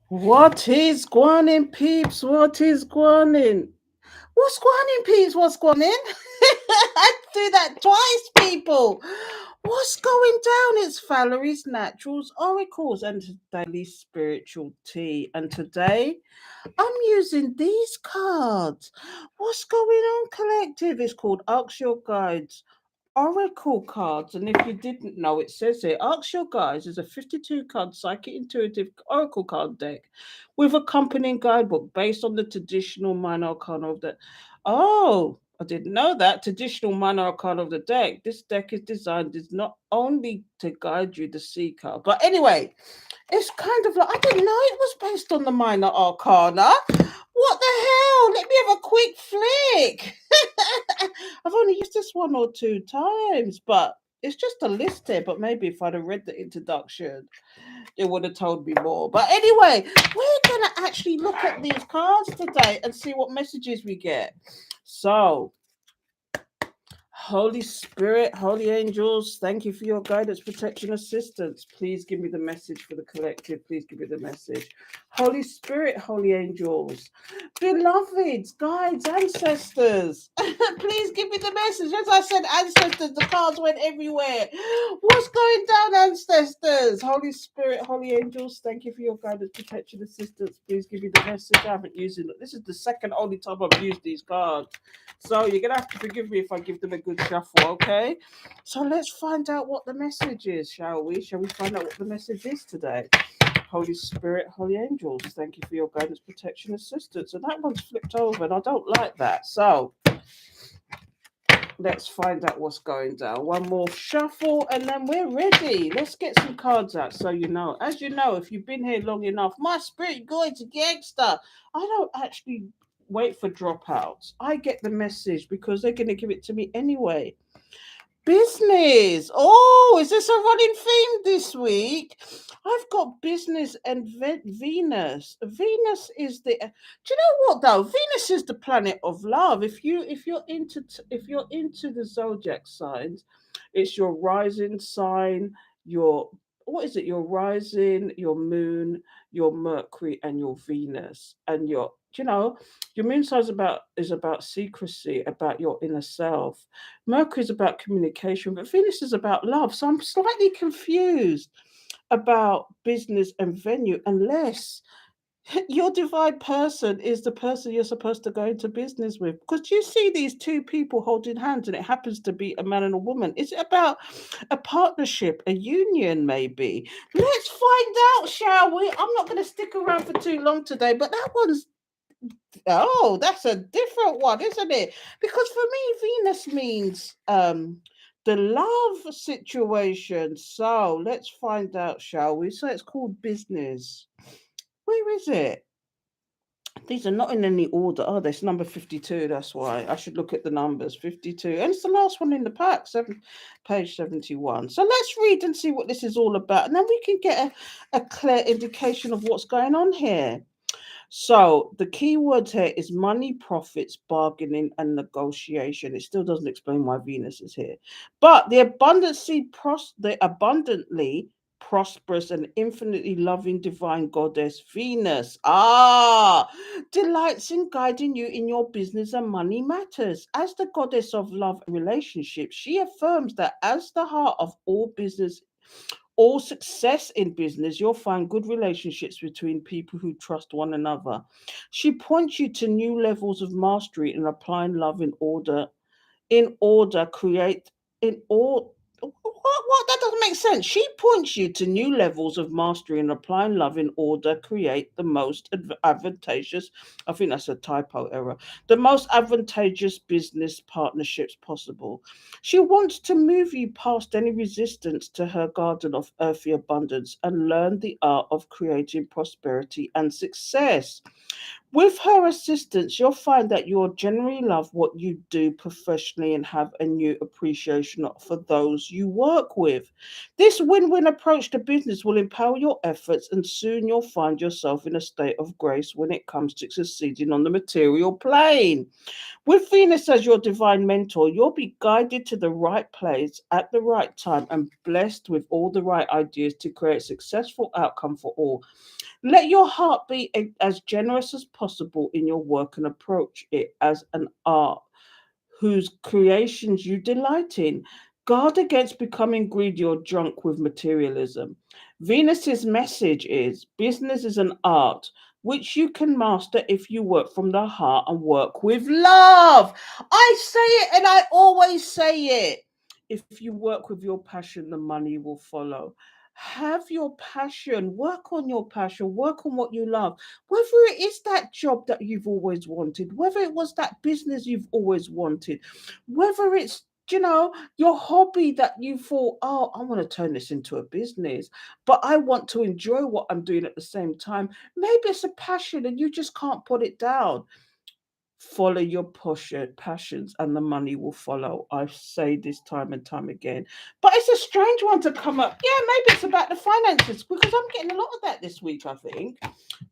What is gwan peeps? What is gwan? What's gwan peeps? What's gwan I do that twice, people. What's going down? It's Valerie's Naturals Oracles and Daily Spiritual Tea. And today I'm using these cards. What's going on, collective? It's called Ask Your Guides Oracle cards. And if you didn't know, it says here Ask Your Guides is a 52 card psychic intuitive oracle card deck with accompanying guidebook based on the traditional minor arcana of the. Oh, I didn't know that. Traditional minor arcana of the deck. This deck is designed is not only to guide you, the seeker, but anyway, it's kind of like I didn't know it was based on the minor arcana. What the hell? Let me have a quick flick. I've only used this one or two times, but it's just a list here. But maybe if I'd have read the introduction, it would have told me more. But anyway, we're gonna actually look at these cards today and see what messages we get. So, Holy Spirit, Holy Angels, thank you for your guidance, protection, assistance. Please give me the message for the collective. Please give me the message. Holy Spirit, Holy Angels, beloveds, guides, ancestors, please give me the message. As I said, ancestors, the cards went everywhere. What's going down, ancestors? Holy Spirit, Holy Angels, thank you for your guidance, protection, assistance. Please give me the message. I haven't used it. This is the second only time I've used these cards. So you're gonna have to forgive me if I give them a good shuffle, okay? So let's find out what the message is, shall we? Shall we find out what the message is today? Holy Spirit, Holy Angels, thank you for your guidance, protection, assistance. And that one's flipped over, and I don't like that. So let's find out what's going down. One more shuffle, and then we're ready. Let's get some cards out so you know. As you know, if you've been here long enough, my spirit guide's a gangster. I don't actually wait for dropouts. I get the message because they're going to give it to me anyway. Business. Oh, is this a running theme this week? I've got business and Venus. Venus is the. Do you know what though? Venus is the planet of love. If you're into the zodiac signs, it's your rising sign, your what is it? Your rising, your moon, your Mercury, and your Venus, and your. Your moon sign is about secrecy, about your inner self. Mercury is about communication, but Venus is about love. So I'm slightly confused about business and venue, unless your divine person is the person you're supposed to go into business with. Because you see these two people holding hands, and it happens to be a man and a woman. Is it about a partnership, a union, maybe? Let's find out, shall we? I'm not going to stick around for too long today, but that one's that's a different one, isn't it? Because for me, Venus means the love situation. So let's find out, shall we? So it's called business. Where is it? These are not in any order, are they? It's number 52, that's why. I should look at the numbers. 52. And it's the last one in the pack, page 71. So let's read and see what this is all about. And then we can get a clear indication of what's going on here. So the key word here is money, profits, bargaining, and negotiation. It still doesn't explain why Venus is here, but the abundantly prosperous and infinitely loving divine goddess Venus delights in guiding you in your business and money matters. As the goddess of love and relationships, she affirms that as the heart of all success in business, you'll find good relationships between people who trust one another. She points you to new levels of mastery in applying love create in all what that doesn't make sense. She points you to new levels of mastery and applying love in order create the most advantageous. I think that's a typo error. The most advantageous business partnerships possible. She wants to move you past any resistance to her garden of earthly abundance and learn the art of creating prosperity and success. With her assistance, you'll find that you'll generally love what you do professionally and have a new appreciation for those you work with. This win win approach to business will empower your efforts, and soon you'll find yourself in a state of grace when it comes to succeeding on the material plane. With Venus as your divine mentor, you'll be guided to the right place at the right time and blessed with all the right ideas to create a successful outcome for all. Let your heart be as generous as possible in your work and approach it as an art whose creations you delight in. Guard against becoming greedy or drunk with materialism. Venus's message is business is an art which you can master if you work from the heart and work with love. I say it and I always say it. If you work with your passion, the money will follow. Have your passion, work on your passion, work on what you love. Whether it is that job that you've always wanted, whether it was that business you've always wanted, whether it's your hobby that you thought, oh, I want to turn this into a business, but I want to enjoy what I'm doing at the same time. Maybe it's a passion and you just can't put it down. Follow your passions and the money will follow. I say this time and time again. But it's a strange one to come up. Yeah, maybe it's about the finances because I'm getting a lot of that this week, I think.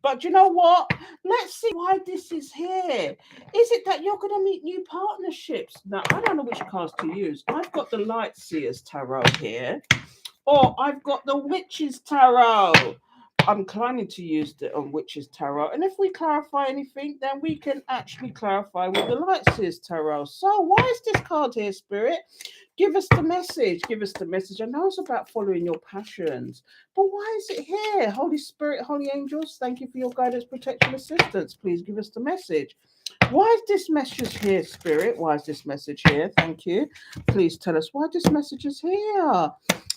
But you know what? Let's see why this is here. Is it that you're going to meet new partnerships? Now, I don't know which cards to use. I've got the Light Seers Tarot here, or I've got the Witches Tarot. I'm inclining to use the Witches Tarot. And if we clarify anything, then we can actually clarify with the Light Seers Tarot. So, why is this card here, Spirit? Give us the message. Give us the message. I know it's about following your passions, but why is it here? Holy Spirit, Holy Angels, thank you for your guidance, protection, assistance. Please give us the message. Why is this message here, Spirit? Why is this message here? Thank you. Please tell us why this message is here.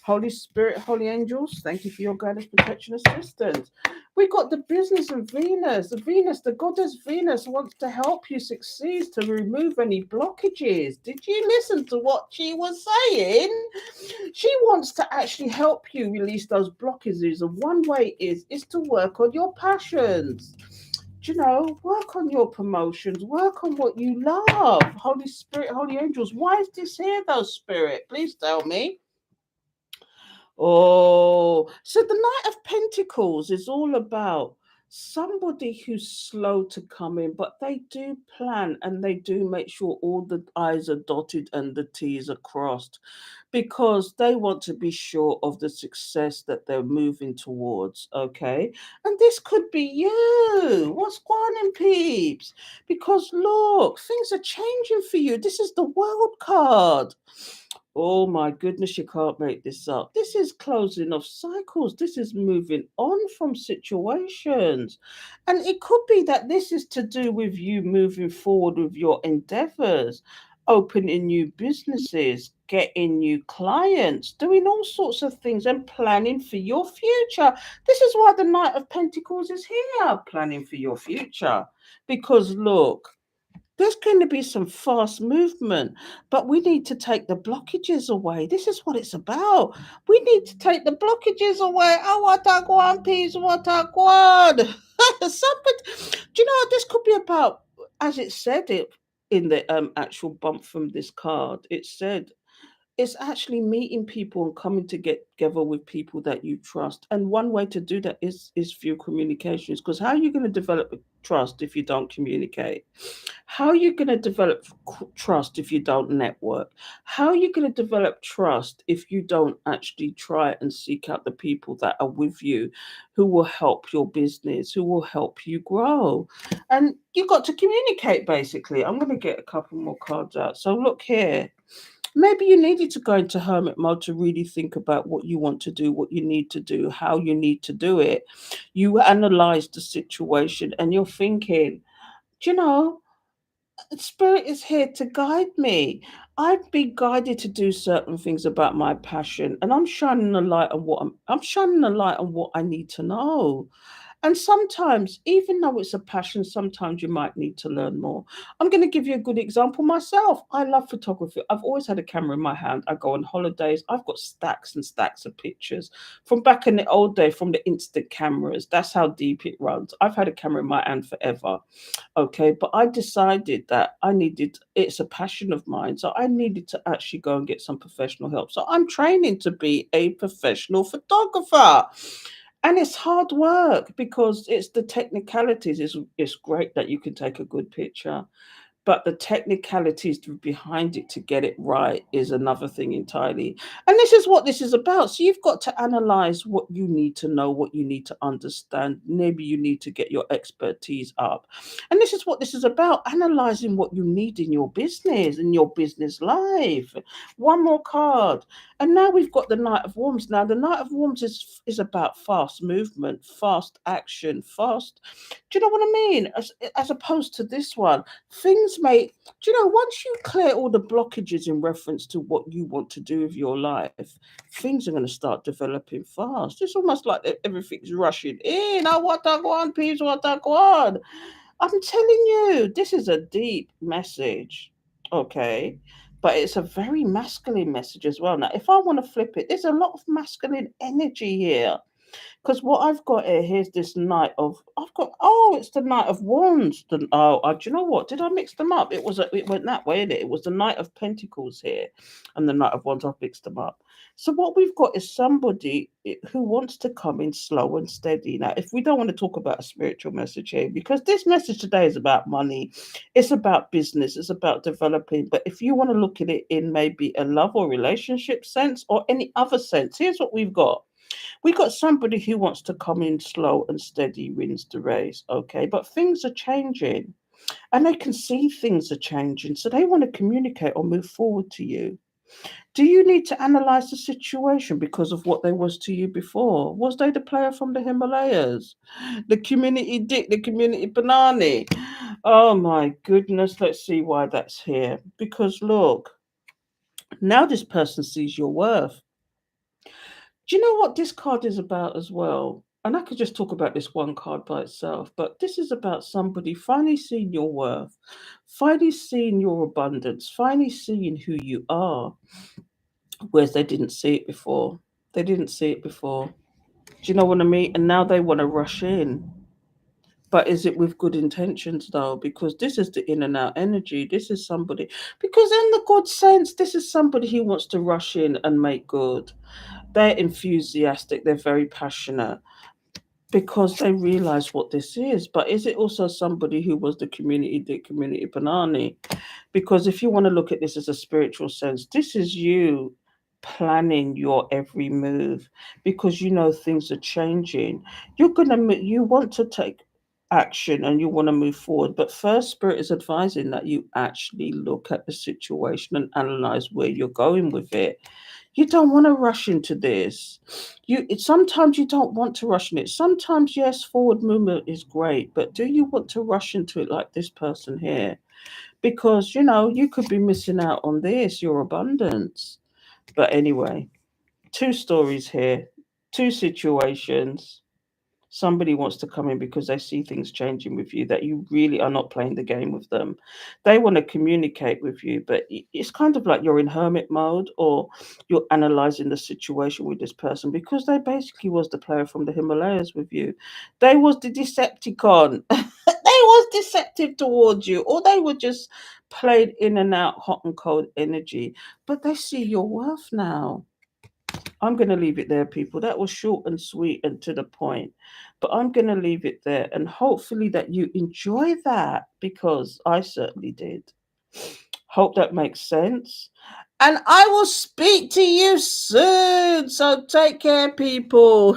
Holy Spirit, Holy Angels, thank you for your guidance, protection, assistance. We got the business of Venus. Venus, the goddess Venus, wants to help you succeed to remove any blockages. Did you listen to what she was saying? She wants to actually help you release those blockages. And one way is to work on your passions. Work on your promotions, work on what you love. Holy Spirit, Holy Angels, why is this here, though, Spirit? Please tell me. Oh, so the Knight of Pentacles is all about somebody who's slow to come in, but they do plan and they do make sure all the I's are dotted and the T's are crossed because they want to be sure of the success that they're moving towards. Okay. And this could be you. What's going on, peeps? Because look, things are changing for you. This is the World card. Oh my goodness, you can't make this up. This is closing off cycles. This is moving on from situations. And it could be that this is to do with you moving forward with your endeavors, opening new businesses, getting new clients, doing all sorts of things and planning for your future. This is why the Knight of Pentacles is here, planning for your future. Because look, there's going to be some fast movement, but we need to take the blockages away. This is what it's about. We need to take the blockages away. Oh, what a guan, peace, what a guan. Somebody, do you know, this could be about, as it said it in the actual bump from this card, it said it's actually meeting people and coming to get together with people that you trust. And one way to do that is through communications. Because how are you going to develop trust if you don't communicate? How are you going to develop trust if you don't network? How are you going to develop trust if you don't actually try and seek out the people that are with you, who will help your business, who will help you grow? And you got to communicate. Basically, I'm going to get a couple more cards out. So look here. Maybe you needed to go into hermit mode to really think about what you want to do, what you need to do, how you need to do it. You analyze the situation and you're thinking, do you know, Spirit is here to guide me. I've been guided to do certain things about my passion, and I'm shining a light on what I'm shining a light on what I need to know. And sometimes, even though it's a passion, sometimes you might need to learn more. I'm going to give you a good example myself. I love photography. I've always had a camera in my hand. I go on holidays. I've got stacks and stacks of pictures from back in the old day, from the instant cameras. That's how deep it runs. I've had a camera in my hand forever. Okay, but I decided that I needed, it's a passion of mine. So I needed to actually go and get some professional help. So I'm training to be a professional photographer. And it's hard work because it's the technicalities. It's great that you can take a good picture, but the technicalities behind it to get it right is another thing entirely. And this is what this is about. So you've got to analyze what you need to know, what you need to understand. Maybe you need to get your expertise up. And this is what this is about, analyzing what you need in your business life. One more card. And now we've got the Knight of Wands. Now, the Knight of Wands is about fast movement, fast action, fast. Do you know what I mean? As opposed to this one, things may, do you know, once you clear all the blockages in reference to what you want to do with your life, things are going to start developing fast. It's almost like everything's rushing in. I want that one, please, what that one. I'm telling you, this is a deep message. Okay. But it's a very masculine message as well. Now, if I want to flip it, there's a lot of masculine energy here. Because what I've got here, here's this Knight of, I've got, oh, it's the Knight of Wands. Do you know what? Did I mix them up? It went that way, didn't it? It was the Knight of Pentacles here and the Knight of Wands. I've mixed them up. So what we've got is somebody who wants to come in slow and steady. Now, if we don't want to talk about a spiritual message here, because this message today is about money, it's about business, it's about developing. But if you want to look at it in maybe a love or relationship sense or any other sense, here's what we've got. We got somebody who wants to come in slow and steady, wins the race, okay? But things are changing and they can see things are changing. So they want to communicate or move forward to you. Do you need to analyze the situation because of what they was to you before? Was they the player from the Himalayas? The community dick, the community banana? Oh my goodness, let's see why that's here. Because look, now this person sees your worth. Do you know what this card is about as well? And I could just talk about this one card by itself, but this is about somebody finally seeing your worth, finally seeing your abundance, finally seeing who you are, whereas they didn't see it before. They didn't see it before. Do you know what I mean? And now they want to rush in. But is it with good intentions though? Because this is the in and out energy. This is somebody, because in the good sense, this is somebody who wants to rush in and make good. They're enthusiastic, they're very passionate because they realize what this is. But is it also somebody who was the community banana? Because if you want to look at this as a spiritual sense, this is you planning your every move because you know things are changing. You want to take action and you want to move forward, but first spirit is advising that you actually look at the situation and analyze where you're going with it. You don't want to rush into this. Sometimes you don't want to rush in it. Sometimes yes, forward movement is great, but do you want to rush into it like this person here? Because you could be missing out on this, your abundance. But anyway, two stories here, two situations. Somebody wants to come in because they see things changing with you, that you really are not playing the game with them. They want to communicate with you, but it's kind of like you're in hermit mode or you're analyzing the situation with this person because they basically was the player from the Himalayas with you. They was the Decepticon. They was deceptive towards you, or they were just played in and out hot and cold energy. But they see your worth now. I'm going to leave it there, people. That was short and sweet and to the point. But I'm going to leave it there and hopefully that you enjoy that because I certainly did. Hope that makes sense. And I will speak to you soon. So take care, people.